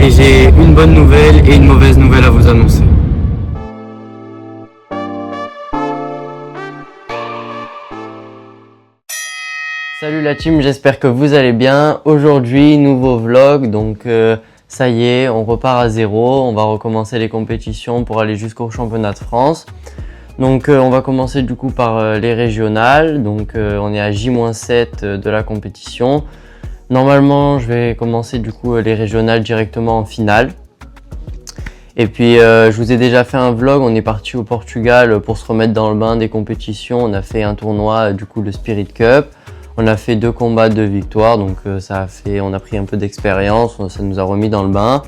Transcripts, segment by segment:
et j'ai une bonne nouvelle et une mauvaise nouvelle à vous annoncer. Salut la team, j'espère que vous allez bien. Aujourd'hui, nouveau vlog, donc ça y est, on repart à zéro. On va recommencer les compétitions pour aller jusqu'au championnat de France. Donc on va commencer du coup par les régionales. Donc on est à J-7 de la compétition. Normalement, je vais commencer du coup les régionales directement en finale. Et puis je vous ai déjà fait un vlog, on est parti au Portugal pour se remettre dans le bain des compétitions. On a fait un tournoi, du coup le Spirit Cup. On a fait 2 combats, 2 victoires, donc on a pris un peu d'expérience, ça nous a remis dans le bain.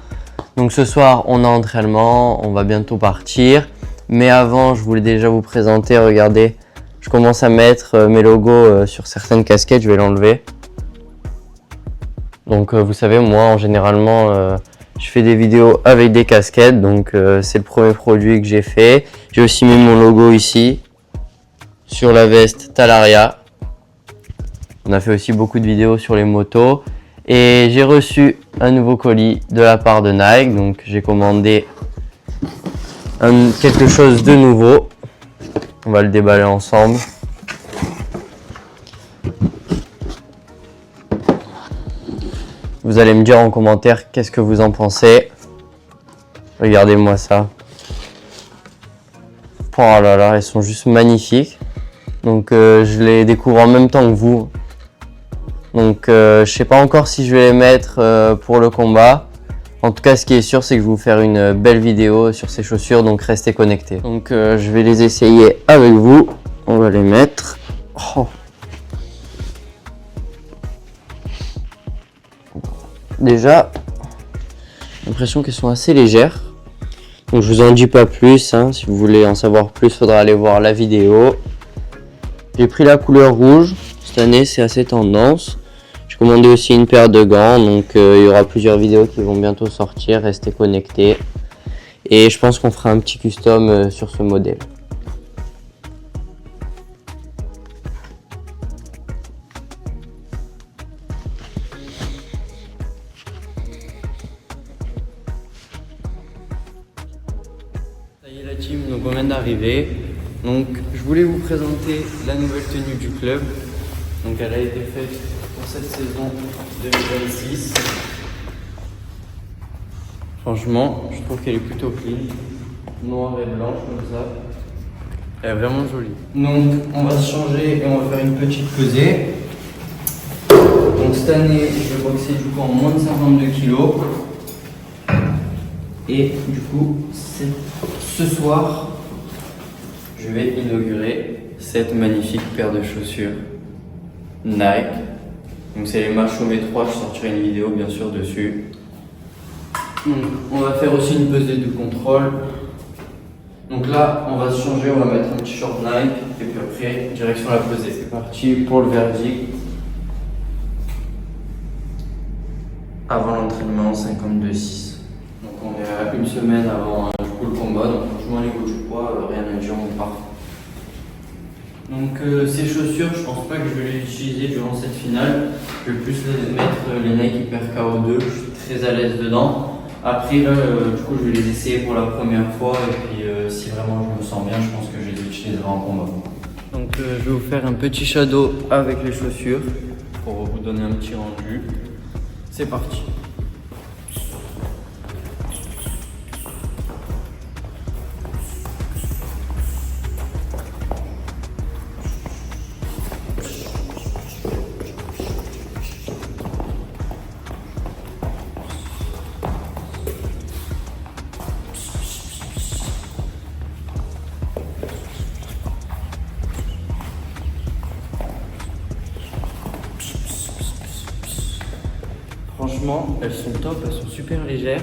Donc ce soir, on a entraînement, on va bientôt partir. Mais avant, je voulais déjà vous présenter, regardez, je commence à mettre mes logos sur certaines casquettes, je vais l'enlever. Donc vous savez, moi, généralement, je fais des vidéos avec des casquettes, donc c'est le premier produit que j'ai fait. J'ai aussi mis mon logo ici, sur la veste Talaria. On a fait aussi beaucoup de vidéos sur les motos et j'ai reçu un nouveau colis de la part de Nike, donc j'ai commandé quelque chose de nouveau. On va le déballer ensemble. Vous allez me dire en commentaire qu'est-ce que vous en pensez. Regardez-moi ça. Oh là là, elles sont juste magnifiques. Donc je les découvre en même temps que vous. Donc je sais pas encore si je vais les mettre pour le combat. En tout cas, ce qui est sûr, c'est que je vais vous faire une belle vidéo sur ces chaussures, donc restez connectés. Donc je vais les essayer avec vous. On va les mettre. Oh. Déjà, j'ai l'impression qu'elles sont assez légères. Donc je vous en dis pas plus, hein. Si vous voulez en savoir plus, il faudra aller voir la vidéo. J'ai pris la couleur rouge. Cette année, c'est assez tendance. J'ai commandé aussi une paire de gants, donc il y aura plusieurs vidéos qui vont bientôt sortir, restez connectés. Et je pense qu'on fera un petit custom sur ce modèle. Ça y est la team, donc on vient d'arriver. Donc je voulais vous présenter la nouvelle tenue du club. Donc elle a été faite pour cette saison 2026. Franchement, je trouve qu'elle est plutôt clean. Noire et blanche comme ça. Elle est vraiment jolie. Donc on va se changer et on va faire une petite pesée. Donc cette année, je vais boxer du coup en moins de 52 kg. Et du coup, ce soir, je vais inaugurer cette magnifique paire de chaussures Nike. Donc c'est les Machomé 3, je sortirai une vidéo bien sûr dessus. Donc, on va faire aussi une pesée de contrôle. Donc là, on va se changer, on va mettre un petit short Nike et puis après, direction la pesée. C'est parti pour le verdict. Avant l'entraînement, 52,6. Donc on est à une semaine avant du coup, le combat. Donc franchement, niveau du poids, rien à dire, on part. Donc ces chaussures, je pense pas que je vais les utiliser durant cette finale. Je vais plus les mettre les Nike Hyper KO2, je suis très à l'aise dedans. Après là, du coup je vais les essayer pour la première fois et puis si vraiment je me sens bien, je pense que je les utiliserai en combat. Donc je vais vous faire un petit shadow avec les chaussures pour vous donner un petit rendu. C'est parti. Franchement, elles sont top, elles sont super légères.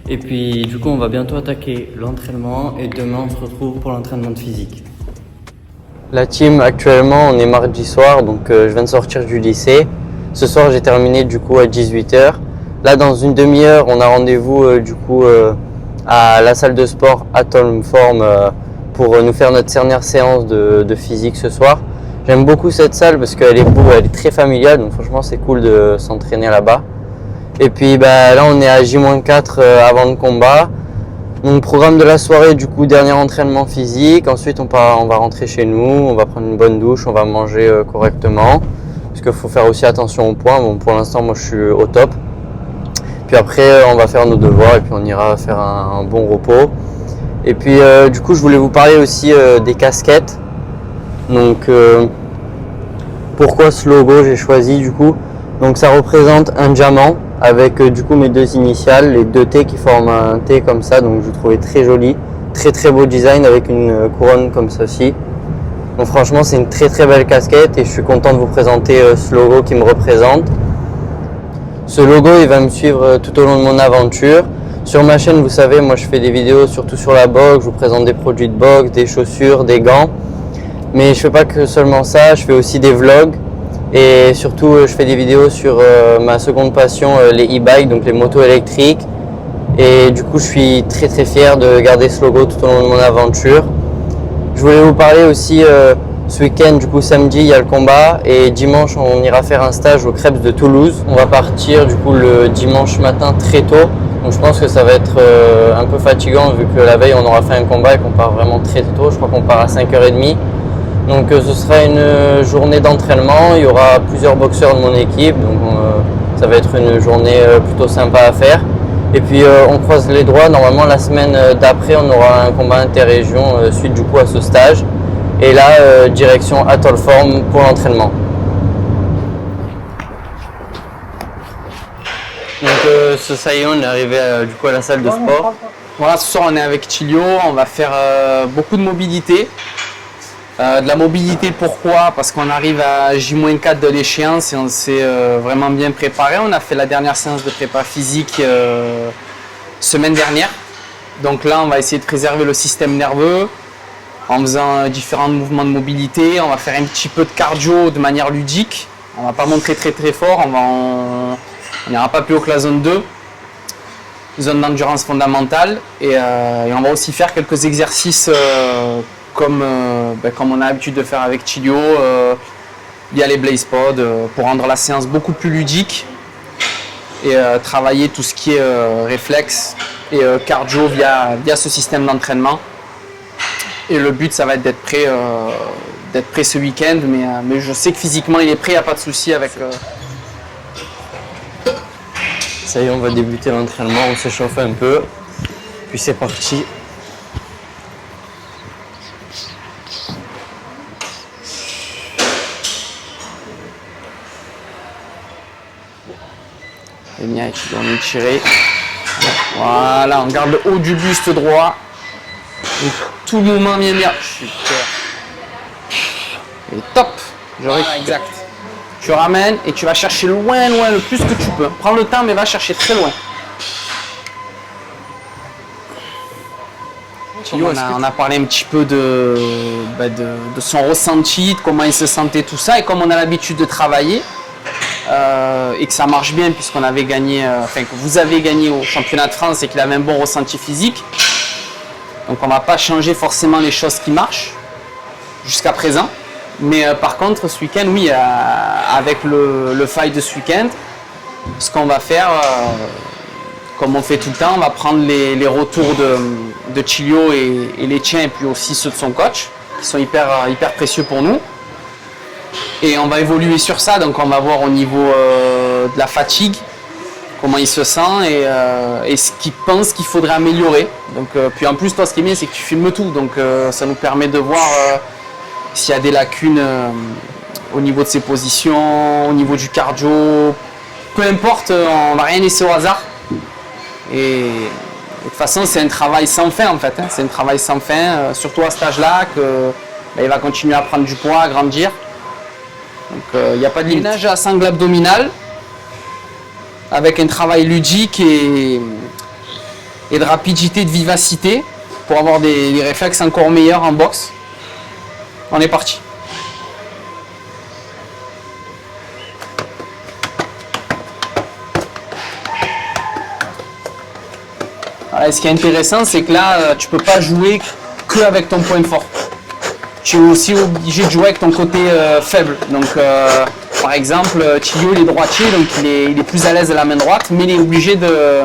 Et puis du coup, on va bientôt attaquer l'entraînement et demain, on se retrouve pour l'entraînement de physique. La team, actuellement, on est mardi soir, donc je viens de sortir du lycée. Ce soir, j'ai terminé du coup à 18 h. Là, dans une demi-heure, on a rendez-vous du coup à la salle de sport Atom Form pour nous faire notre dernière séance de physique ce soir. J'aime beaucoup cette salle parce qu'elle est beau, elle est très familiale, donc franchement c'est cool de s'entraîner là-bas. Et puis bah, là on est à J-4 avant le combat. Donc programme de la soirée, du coup dernier entraînement physique. Ensuite on va rentrer chez nous, on va prendre une bonne douche, on va manger correctement. Parce qu'il faut faire aussi attention au poids. Bon, pour l'instant moi je suis au top. Puis après on va faire nos devoirs et puis on ira faire un bon repos. Et puis du coup je voulais vous parler aussi des casquettes. Donc pourquoi ce logo j'ai choisi du coup? Donc ça représente un diamant avec du coup mes deux initiales, les deux T qui forment un T comme ça, donc je trouvais très joli, très beau design avec une couronne comme ceci. Donc franchement c'est une très belle casquette et je suis content de vous présenter ce logo qui me représente. Ce logo il va me suivre tout au long de mon aventure. Sur ma chaîne, vous savez, moi je fais des vidéos surtout sur la boxe, je vous présente des produits de boxe, des chaussures, des gants. Mais je fais pas que seulement ça, je fais aussi des vlogs. Et surtout, je fais des vidéos sur ma seconde passion, les e-bikes, donc les motos électriques. Et du coup, je suis très fier de garder ce logo tout au long de mon aventure. Je voulais vous parler aussi, ce week-end, du coup samedi, il y a le combat. Et dimanche, on ira faire un stage au Krebs de Toulouse. On va partir du coup le dimanche matin très tôt. Donc je pense que ça va être un peu fatigant vu que la veille, on aura fait un combat et qu'on part vraiment très tôt. Je crois qu'on part à 5h30. Donc ce sera une journée d'entraînement, il y aura plusieurs boxeurs de mon équipe, donc ça va être une journée plutôt sympa à faire. Et puis on croise les doigts, normalement la semaine d'après on aura un combat interrégion suite du coup à ce stage. Et là direction Atolform pour l'entraînement. Donc ça y est, on est arrivé du coup à la salle de sport. Voilà, ce soir on est avec Chilio, on va faire beaucoup de mobilité. De la mobilité, pourquoi? Parce qu'on arrive à J-4 de l'échéance et on s'est vraiment bien préparé. On a fait la dernière séance de prépa physique semaine dernière. Donc là, on va essayer de préserver le système nerveux en faisant différents mouvements de mobilité. On va faire un petit peu de cardio de manière ludique. On va pas monter très fort, on n'ira pas plus haut que la zone 2, zone d'endurance fondamentale. Et on va aussi faire quelques exercices comme on a l'habitude de faire avec Chilio, via les Blaze Pod, pour rendre la séance beaucoup plus ludique et travailler tout ce qui est réflexe et cardio via ce système d'entraînement. Et le but, ça va être d'être prêt ce week-end, mais je sais que physiquement il est prêt, il n'y a pas de souci avec. Ça y est, on va débuter l'entraînement, on s'échauffe un peu, puis c'est parti. Et bien, on est tiré. Voilà, on garde le haut du buste droit. Et tout le mouvement vient bien. Super. Et top. Voilà, exact. Tu ramènes et tu vas chercher loin le plus que tu peux. Prends le temps, mais va chercher très loin. On a parlé un petit peu de son ressenti, de comment il se sentait, tout ça. Et comme on a l'habitude de travailler, et que ça marche bien puisqu'on avait gagné, que vous avez gagné au championnat de France et qu'il avait un bon ressenti physique. Donc on ne va pas changer forcément les choses qui marchent jusqu'à présent. Mais par contre ce week-end, oui, avec le fight de ce week-end, ce qu'on va faire, comme on fait tout le temps, on va prendre les retours de Chilio et les tiens et puis aussi ceux de son coach, qui sont hyper précieux pour nous. Et on va évoluer sur ça, donc on va voir au niveau de la fatigue, comment il se sent et ce qu'il pense qu'il faudrait améliorer. Donc, puis en plus, toi, ce qui est bien, c'est que tu filmes tout, donc ça nous permet de voir s'il y a des lacunes au niveau de ses positions, au niveau du cardio. Peu importe, on va rien laisser au hasard. Et de toute façon, c'est un travail sans fin en fait. Hein. C'est un travail sans fin, surtout à cet âge-là, il va continuer à prendre du poids, à grandir. Donc il n'y a pas de limite. Ménage à sangle abdominale avec un travail ludique et de rapidité, de vivacité pour avoir des réflexes encore meilleurs en boxe. On est parti. Voilà, ce qui est intéressant, c'est que là, tu ne peux pas jouer que avec ton point fort. Tu es aussi obligé de jouer avec ton côté faible. Donc Par exemple, Thilo il est droitier, donc il est plus à l'aise de la main droite, mais il est obligé de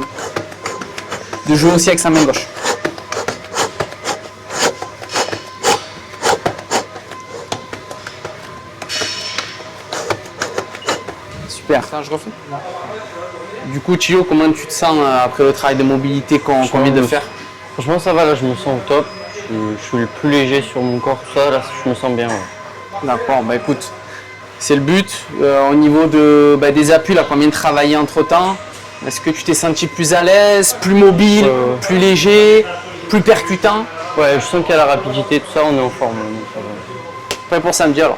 jouer aussi avec sa main gauche. Super. Ça, je refais. Du coup, Thilo, comment tu te sens après le travail de mobilité qu'on vient de faire? Franchement, ça va, là, je me sens au top. Je suis le plus léger sur mon corps, tout ça, là, je me sens bien. Ouais. D'accord, bah écoute, c'est le but. Au niveau des appuis, là, qu'on vient de travailler entre-temps, est-ce que tu t'es senti plus à l'aise, plus mobile, plus léger, plus percutant? Ouais, je sens qu'il y a la rapidité, tout ça, on est en forme. Donc ça va. Prêt pour samedi alors?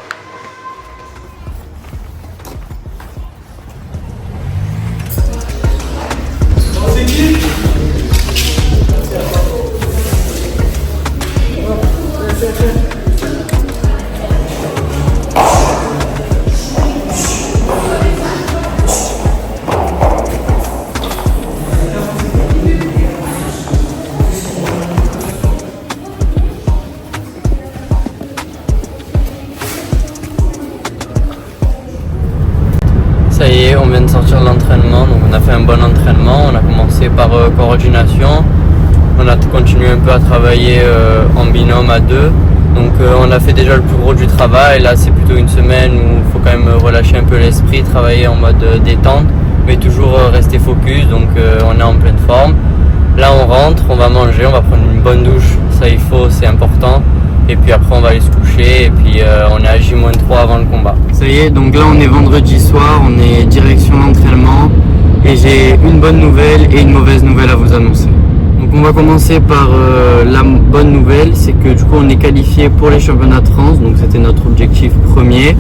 Ça y est, on vient de sortir de l'entraînement, donc on a fait un bon entraînement. On a commencé par coordination, on a continué un peu à travailler en binôme à deux. Donc on a fait déjà le plus gros du travail. Là c'est plutôt une semaine où il faut quand même relâcher un peu l'esprit, travailler en mode détente, mais toujours rester focus, donc on est en pleine forme. Là on rentre, on va manger, on va prendre une bonne douche, ça il faut, c'est important. Et puis après on va aller se coucher et puis on est à J-3 avant le combat. Ça y est, donc là on est vendredi soir, on est direction l'entraînement et j'ai une bonne nouvelle et une mauvaise nouvelle à vous annoncer. Donc on va commencer par la bonne nouvelle, c'est que du coup on est qualifié pour les championnats de France, donc c'était notre objectif premier.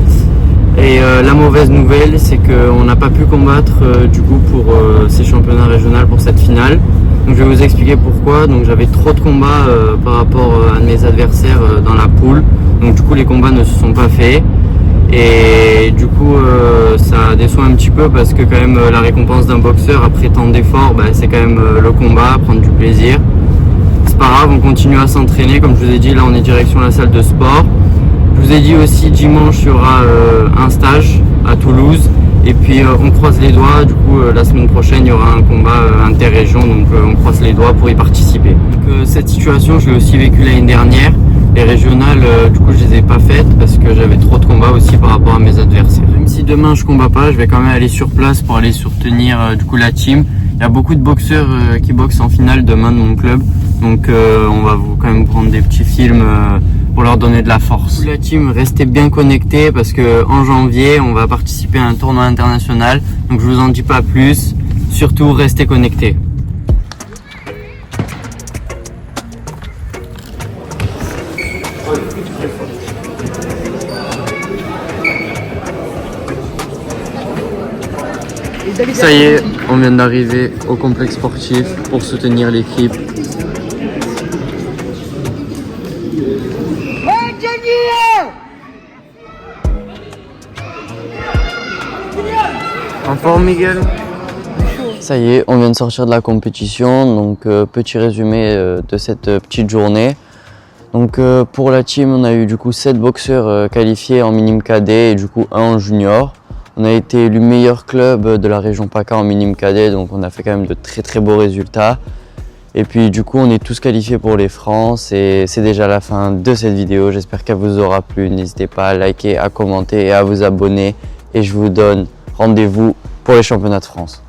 Et la mauvaise nouvelle, c'est qu'on n'a pas pu combattre du coup pour ces championnats régionaux, pour cette finale. Donc je vais vous expliquer pourquoi. Donc j'avais trop de combats par rapport à mes adversaires dans la poule. Donc du coup les combats ne se sont pas faits. Et du coup ça déçoit un petit peu parce que quand même la récompense d'un boxeur après tant d'efforts, c'est quand même le combat, prendre du plaisir. C'est pas grave, on continue à s'entraîner. Comme je vous ai dit, là on est direction la salle de sport. Je vous ai dit aussi dimanche il y aura un stage à Toulouse. Et puis on croise les doigts, du coup la semaine prochaine il y aura un combat interrégion, donc on croise les doigts pour y participer. Donc, cette situation je l'ai aussi vécue l'année dernière. Les régionales du coup je les ai pas faites parce que j'avais trop de combats aussi par rapport à mes adversaires. Même si demain je combats pas, je vais quand même aller sur place pour aller soutenir du coup la team. Il y a beaucoup de boxeurs qui boxent en finale demain de mon club, donc on va quand même prendre des petits films pour leur donner de la force. La team, restez bien connectés parce que en janvier on va participer à un tournoi international, donc je vous en dis pas plus, surtout restez connectés. Ça y est, on vient d'arriver au complexe sportif pour soutenir l'équipe. En forme, Miguel? Ça y est, on vient de sortir de la compétition, donc petit résumé de cette petite journée. Donc pour la team, on a eu du coup 7 boxeurs qualifiés en minime cadet et du coup 1 en junior. On a été élu meilleur club de la région PACA en minime cadet, donc on a fait quand même de très beaux résultats. Et puis du coup on est tous qualifiés pour les France et c'est déjà la fin de cette vidéo. J'espère qu'elle vous aura plu. N'hésitez pas à liker, à commenter et à vous abonner. Et je vous donne rendez-vous pour les championnats de France.